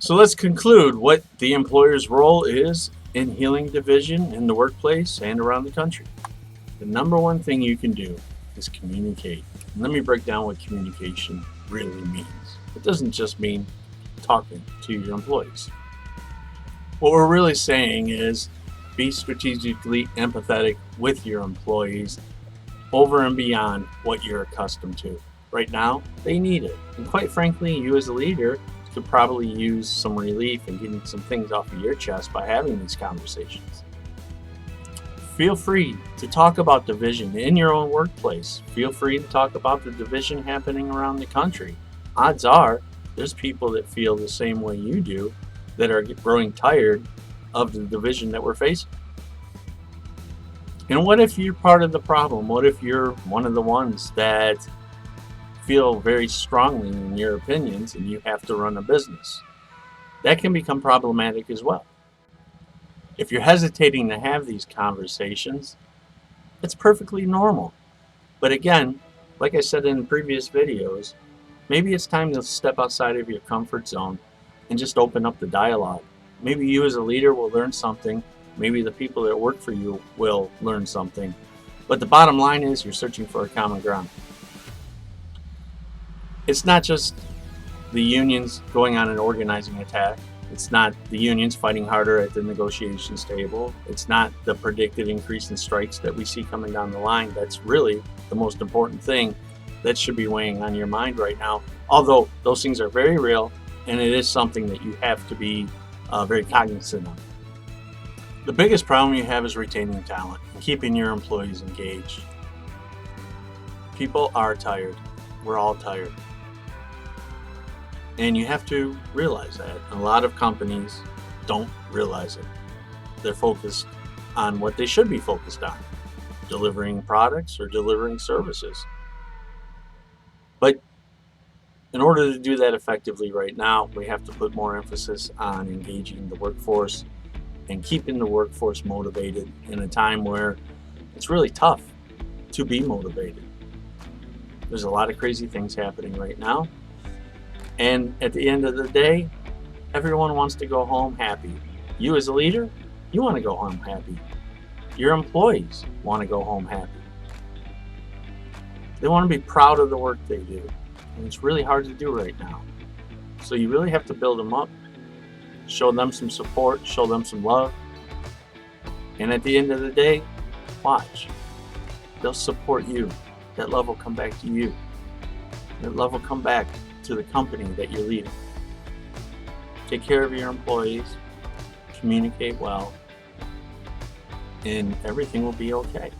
So let's conclude what the employer's role is in healing division in the workplace and around the country. The number one thing you can do is communicate. And let me break down what communication really means. It doesn't just mean talking to your employees. What we're really saying is be strategically empathetic with your employees over and beyond what you're accustomed to. Right now, they need it. And quite frankly, you as a leader could probably use some relief and getting some things off of your chest by having these conversations. Feel free to talk about division in your own workplace. Feel free to talk about the division happening around the country. Odds are there's people that feel the same way you do that are growing tired of the division that we're facing. And what if you're part of the problem? What if you're one of the ones that feel very strongly in your opinions and you have to run a business? That can become problematic as well. If you're hesitating to have these conversations, it's perfectly normal. But again, like I said in previous videos, maybe it's time to step outside of your comfort zone and just open up the dialogue. Maybe you as a leader will learn something. Maybe the people that work for you will learn something. But the bottom line is you're searching for a common ground. It's not just the unions going on an organizing attack. It's not the unions fighting harder at the negotiations table. It's not the predicted increase in strikes that we see coming down the line. That's really the most important thing that should be weighing on your mind right now. Although those things are very real, and it is something that you have to be very cognizant of. The biggest problem you have is retaining talent and keeping your employees engaged. People are tired. We're all tired. And you have to realize that. A lot of companies don't realize it. They're focused on what they should be focused on, delivering products or delivering services. But in order to do that effectively right now, we have to put more emphasis on engaging the workforce and keeping the workforce motivated in a time where it's really tough to be motivated. There's a lot of crazy things happening right now. And at the end of the day, everyone wants to go home happy. You as a leader, you want to go home happy. Your employees want to go home happy. They want to be proud of the work they do. And it's really hard to do right now. So you really have to build them up, show them some support, show them some love. And at the end of the day, watch. They'll support you. That love will come back to you. That love will come back to the company that you're leading. Take care of your employees, communicate well, and everything will be okay.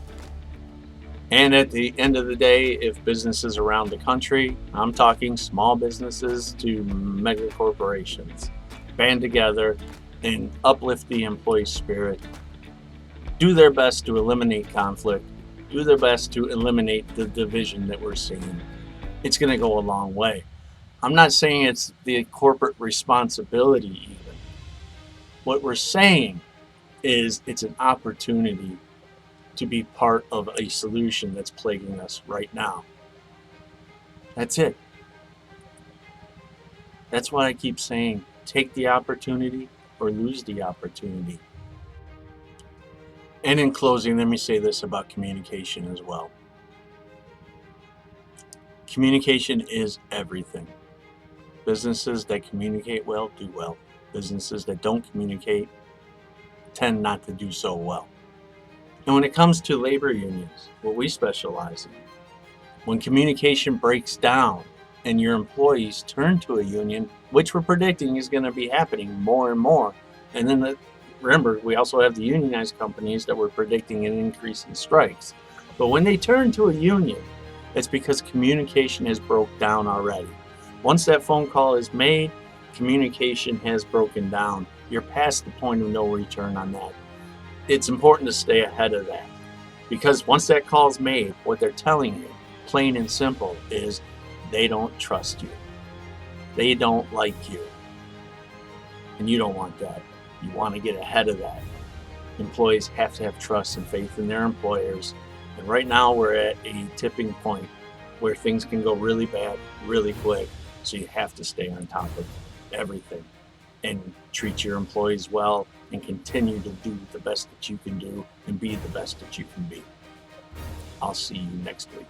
And at the end of the day, if businesses around the country, I'm talking small businesses to mega corporations, band together and uplift the employee spirit, do their best to eliminate conflict, do their best to eliminate the division that we're seeing, it's going to go a long way. I'm not saying it's the corporate responsibility even. What we're saying is it's an opportunity to be part of a solution that's plaguing us right now. That's it. That's why I keep saying, take the opportunity or lose the opportunity. And in closing, let me say this about communication as well. Communication is everything. Businesses that communicate well do well. Businesses that don't communicate tend not to do so well. And when it comes to labor unions, what we specialize in, when communication breaks down and your employees turn to a union, which we're predicting is going to be happening more and more, and then remember, we also have the unionized companies that we're predicting an increase in strikes. But when they turn to a union, it's because communication has broke down already. Once that phone call is made, communication has broken down. You're past the point of no return on that. It's important to stay ahead of that, because once that call is made, what they're telling you, plain and simple, is they don't trust you. They don't like you. And you don't want that. You want to get ahead of that. Employees have to have trust and faith in their employers. And right now we're at a tipping point where things can go really bad, really quick. So you have to stay on top of everything. and treat your employees well and continue to do the best that you can do and be the best that you can be. I'll see you next week.